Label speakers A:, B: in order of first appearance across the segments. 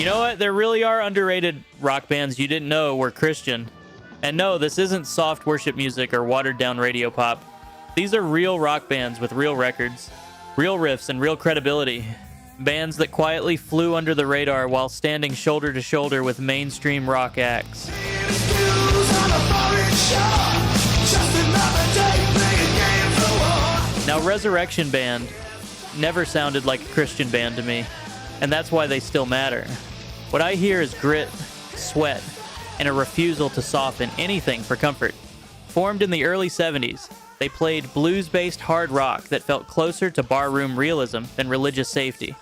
A: You know what? There really are underrated rock bands you didn't know were Christian. And no, this isn't soft worship music or watered down radio pop. These are real rock bands with real records, real riffs, and real credibility. Bands that quietly flew under the radar while standing shoulder to shoulder with mainstream rock acts. Now, Resurrection Band never sounded like a Christian band to me, and that's why they still matter. What I hear is grit, sweat, and a refusal to soften anything for comfort. Formed in the early 70s, they played blues-based hard rock that felt closer to barroom realism than religious safety.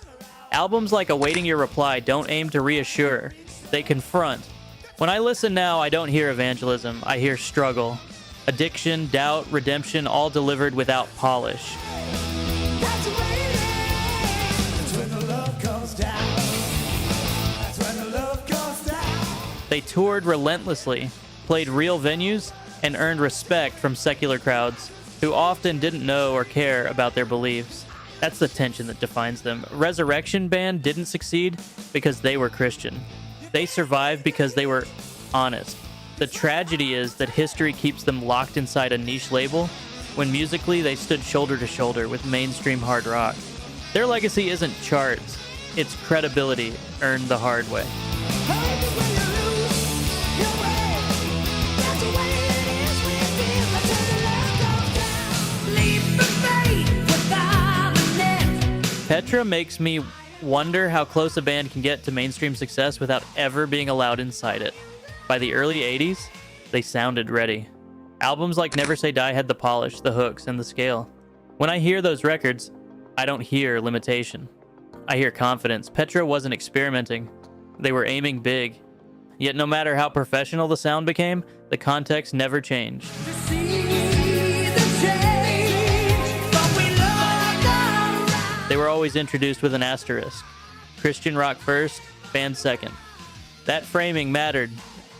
A: Albums like Awaiting Your Reply don't aim to reassure, they confront. When I listen now, I don't hear evangelism, I hear struggle. Addiction, doubt, redemption, all delivered without polish. They toured relentlessly, played real venues, and earned respect from secular crowds who often didn't know or care about their beliefs. That's the tension that defines them. Resurrection Band didn't succeed because they were Christian. They survived because they were honest. The tragedy is that history keeps them locked inside a niche label when musically they stood shoulder to shoulder with mainstream hard rock. Their legacy isn't charts, it's credibility earned the hard way. Petra makes me wonder how close a band can get to mainstream success without ever being allowed inside it. By the early 80s, they sounded ready. Albums like Never Say Die had the polish, the hooks, and the scale. When I hear those records, I don't hear limitation. I hear confidence. Petra wasn't experimenting. They were aiming big. Yet no matter how professional the sound became, the context never changed. They were always introduced with an asterisk. Christian rock first, band second. That framing mattered.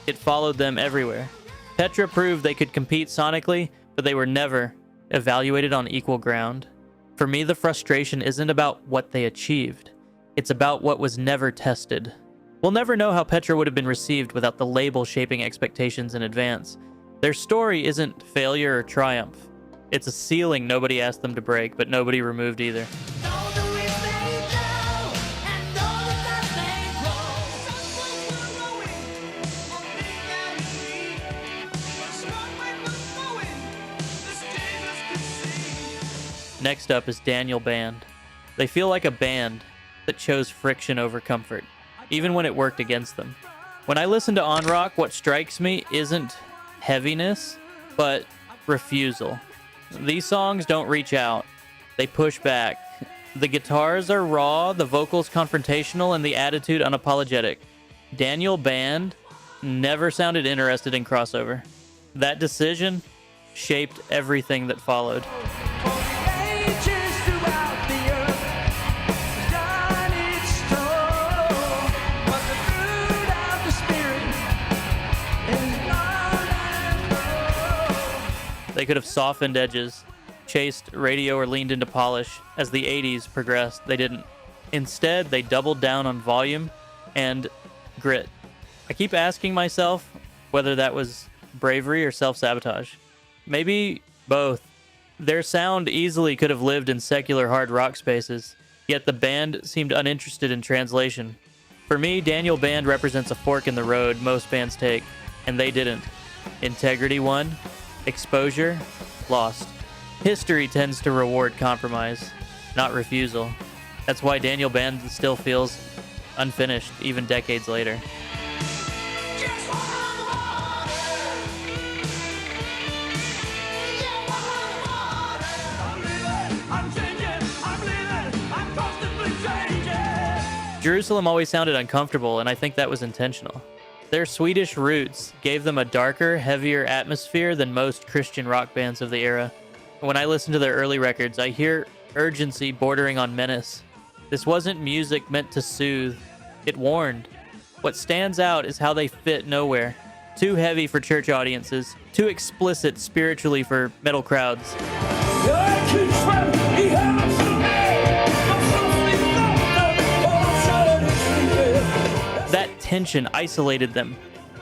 A: It followed them everywhere. Petra proved they could compete sonically, but they were never evaluated on equal ground. For me, the frustration isn't about what they achieved. It's about what was never tested. We'll never know how Petra would have been received without the label shaping expectations in advance. Their story isn't failure or triumph. It's a ceiling nobody asked them to break, but nobody removed either. Next up is Daniel Band. They feel like a band that chose friction over comfort, even when it worked against them. When I listen to On Rock, what strikes me isn't heaviness, but refusal. These songs don't reach out. They push back. The guitars are raw, the vocals confrontational, and the attitude unapologetic. Daniel Band never sounded interested in crossover. That decision shaped everything that followed. They could have softened edges, chased radio, or leaned into polish. As the 80s progressed, they didn't. Instead, they doubled down on volume and grit. I keep asking myself whether that was bravery or self-sabotage. Maybe both. Their sound easily could have lived in secular hard rock spaces, yet the band seemed uninterested in translation. For me, Daniel Band represents a fork in the road most bands take, and they didn't. Integrity won. Exposure lost. History tends to reward compromise, not refusal. That's why Daniel Band still feels unfinished, even decades later. Jerusalem always sounded uncomfortable, and I think that was intentional. Their Swedish roots gave them a darker, heavier atmosphere than most Christian rock bands of the era. When I listen to their early records, I hear urgency bordering on menace. This wasn't music meant to soothe. It warned. What stands out is how they fit nowhere. Too heavy for church audiences, too explicit spiritually for metal crowds. tension isolated them.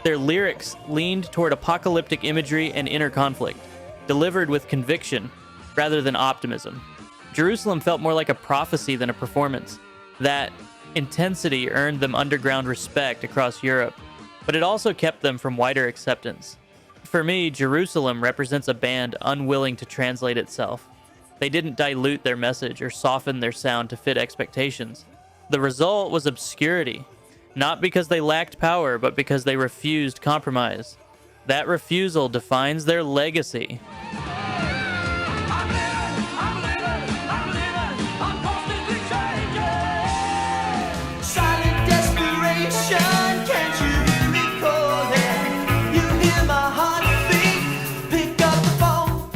A: Their lyrics leaned toward apocalyptic imagery and inner conflict, delivered with conviction rather than optimism. Jerusalem felt more like a prophecy than a performance. That intensity earned them underground respect across Europe, but it also kept them from wider acceptance. For me, Jerusalem represents a band unwilling to translate itself. They didn't dilute their message or soften their sound to fit expectations. The result was obscurity, not because they lacked power, but because they refused compromise. That refusal defines their legacy.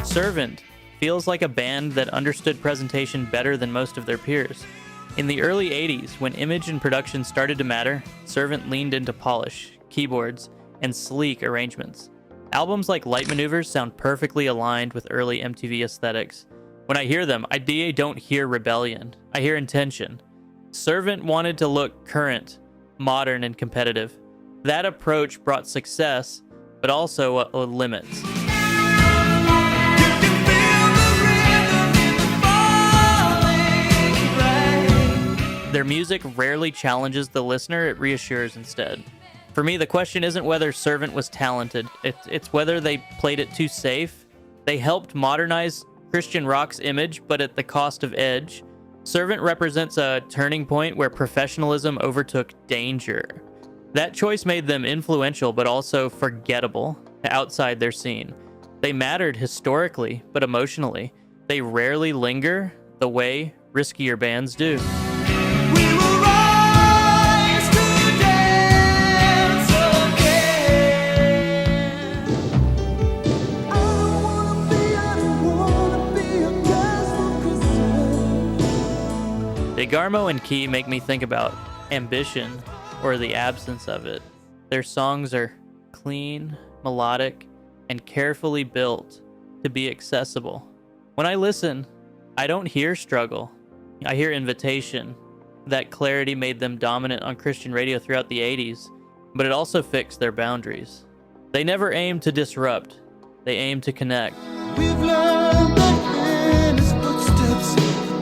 A: Servant feels like a band that understood presentation better than most of their peers. In the early 80s, when image and production started to matter, Servant leaned into polish, keyboards, and sleek arrangements. Albums like Light Maneuvers sound perfectly aligned with early MTV aesthetics. When I hear them, I don't hear rebellion. I hear intention. Servant wanted to look current, modern, and competitive. That approach brought success, but also limits. Their music rarely challenges the listener, it reassures instead. For me, the question isn't whether Servant was talented, it's whether they played it too safe. They helped modernize Christian rock's image, but at the cost of edge. Servant represents a turning point where professionalism overtook danger. That choice made them influential, but also forgettable outside their scene. They mattered historically, but emotionally. They rarely linger the way riskier bands do. DeGarmo and Key make me think about ambition, or the absence of it. Their songs are clean, melodic, and carefully built to be accessible. When I listen, I don't hear struggle. I hear invitation. That clarity made them dominant on Christian radio throughout the 80s, but it also fixed their boundaries. They never aimed to disrupt. They aimed to connect.
B: We've learned that in his footsteps,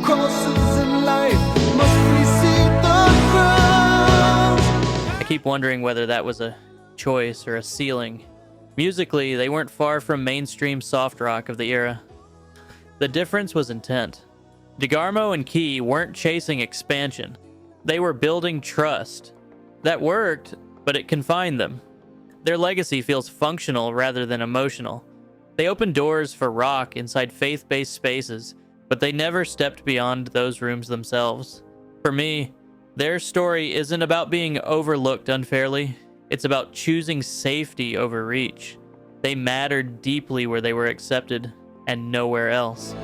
B: crosses in life must precede the cross.
A: I keep wondering whether that was a choice or a ceiling. Musically, they weren't far from mainstream soft rock of the era. The difference was intent. DeGarmo and Key weren't chasing expansion. They were building trust. That worked, but it confined them. Their legacy feels functional rather than emotional. They opened doors for rock inside faith-based spaces, but they never stepped beyond those rooms themselves. For me, their story isn't about being overlooked unfairly. It's about choosing safety over reach. They mattered deeply where they were accepted and nowhere else.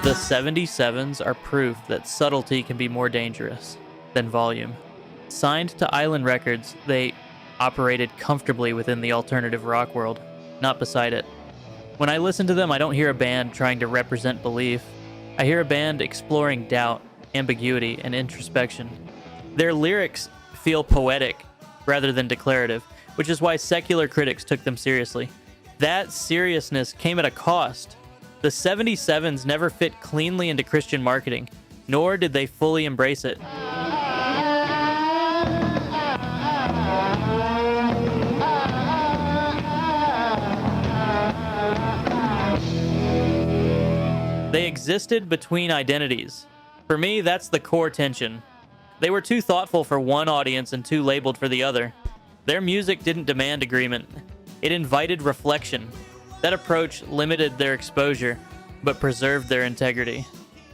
A: The 77s are proof that subtlety can be more dangerous than volume. Signed to Island Records, they operated comfortably within the alternative rock world, not beside it. When I listen to them, I don't hear a band trying to represent belief. I hear a band exploring doubt, ambiguity, and introspection. Their lyrics feel poetic rather than declarative, which is why secular critics took them seriously. That seriousness came at a cost. The 77s never fit cleanly into Christian marketing, nor did they fully embrace it. They existed between identities. For me, that's the core tension. They were too thoughtful for one audience and too labeled for the other. Their music didn't demand agreement. It invited reflection. That approach limited their exposure, but preserved their integrity.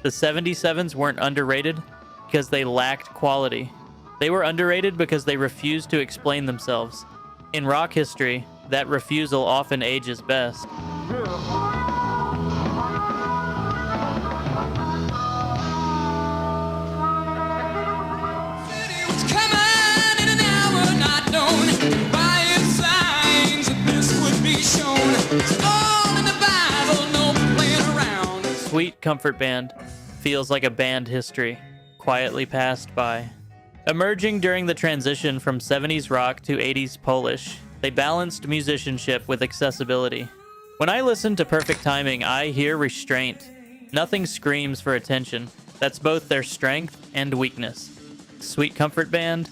A: The 77s weren't underrated because they lacked quality. They were underrated because they refused to explain themselves. In rock history, that refusal often ages best. Comfort Band feels like a band history, quietly passed by. Emerging during the transition from 70s rock to 80s Polish, they balanced musicianship with accessibility. When I listen to Perfect Timing, I hear restraint. Nothing screams for attention. That's both their strength and weakness. Sweet Comfort Band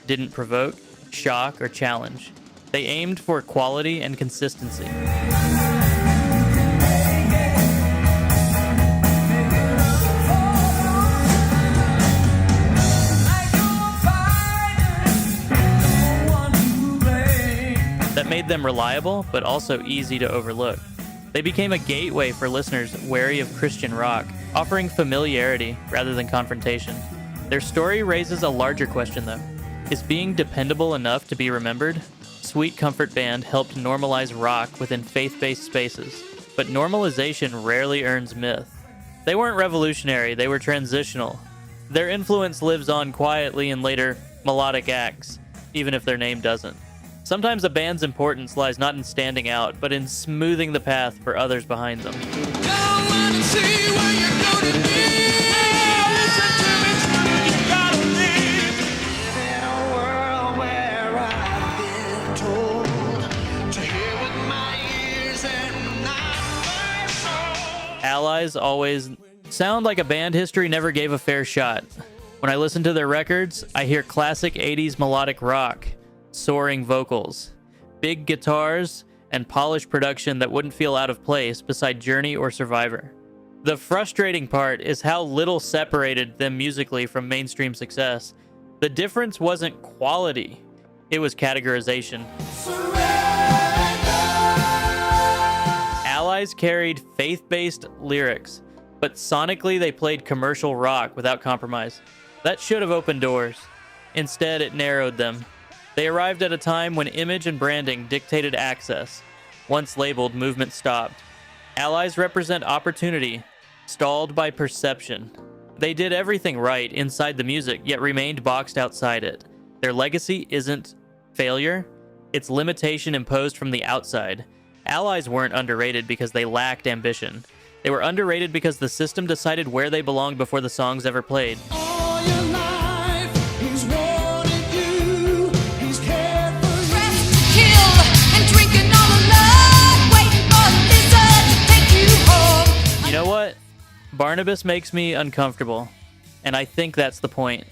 A: didn't provoke, shock, or challenge. They aimed for quality and consistency. That made them reliable, but also easy to overlook. They became a gateway for listeners wary of Christian rock, offering familiarity rather than confrontation. Their story raises a larger question, though. Is being dependable enough to be remembered? Sweet Comfort Band helped normalize rock within faith-based spaces, but normalization rarely earns myth. They weren't revolutionary, they were transitional. Their influence lives on quietly in later melodic acts, even if their name doesn't. Sometimes a band's importance lies not in standing out, but in smoothing the path for others behind them. Allies always sound like a band history never gave a fair shot. When I listen to their records, I hear classic 80s melodic rock, soaring vocals, big guitars, and polished production that wouldn't feel out of place beside Journey or Survivor. The frustrating part is how little separated them musically from mainstream success. The difference wasn't quality, it was categorization. Allies carried faith-based lyrics, but sonically they played commercial rock without compromise. That should have opened doors. Instead, it narrowed them. They arrived at a time when image and branding dictated access. Once labeled, movement stopped. Allies represent opportunity, stalled by perception. They did everything right inside the music, yet remained boxed outside it. Their legacy isn't failure, it's limitation imposed from the outside. Allies weren't underrated because they lacked ambition. They were underrated because the system decided where they belonged before the songs ever played.
B: All your life, he's wanted you, he's cared for you.
C: Dressed to kill and drinking all alone, waiting for the blizzard to take you home.
A: You know what? Barnabas makes me uncomfortable, and I think that's the point.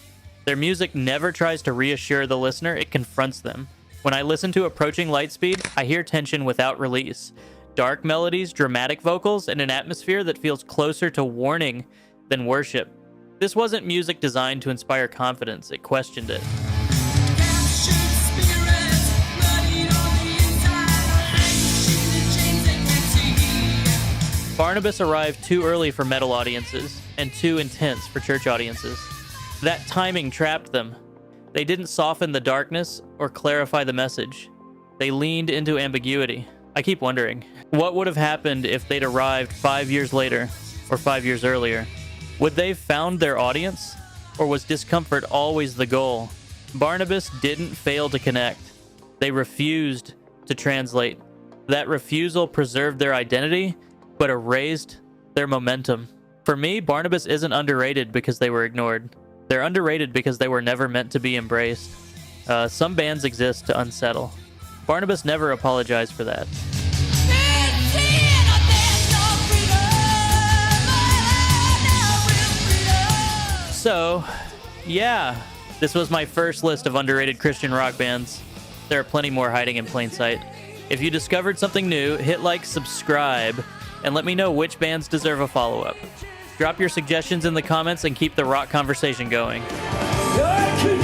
A: Their music never tries to reassure the listener, it confronts them. When I listen to Approaching Lightspeed, I hear tension without release. Dark melodies, dramatic vocals, and an atmosphere that feels closer to warning than worship. This wasn't music designed to inspire confidence, it questioned it. Barnabas arrived too early for metal audiences, and too intense for church audiences. That timing trapped them. They didn't soften the darkness or clarify the message. They leaned into ambiguity. I keep wondering, what would have happened if they'd arrived 5 years later, or 5 years earlier? Would they have found their audience? Or was discomfort always the goal? Barnabas didn't fail to connect. They refused to translate. That refusal preserved their identity, but erased their momentum. For me, Barnabas isn't underrated because they were ignored. They're underrated because they were never meant to be embraced. Some bands exist to unsettle. Barnabas never apologized for that. So, yeah, this was my first list of underrated Christian rock bands. There are plenty more hiding in plain sight. If you discovered something new, hit like, subscribe, and let me know which bands deserve a follow-up. Drop your suggestions in the comments and keep the rock conversation going.
B: You're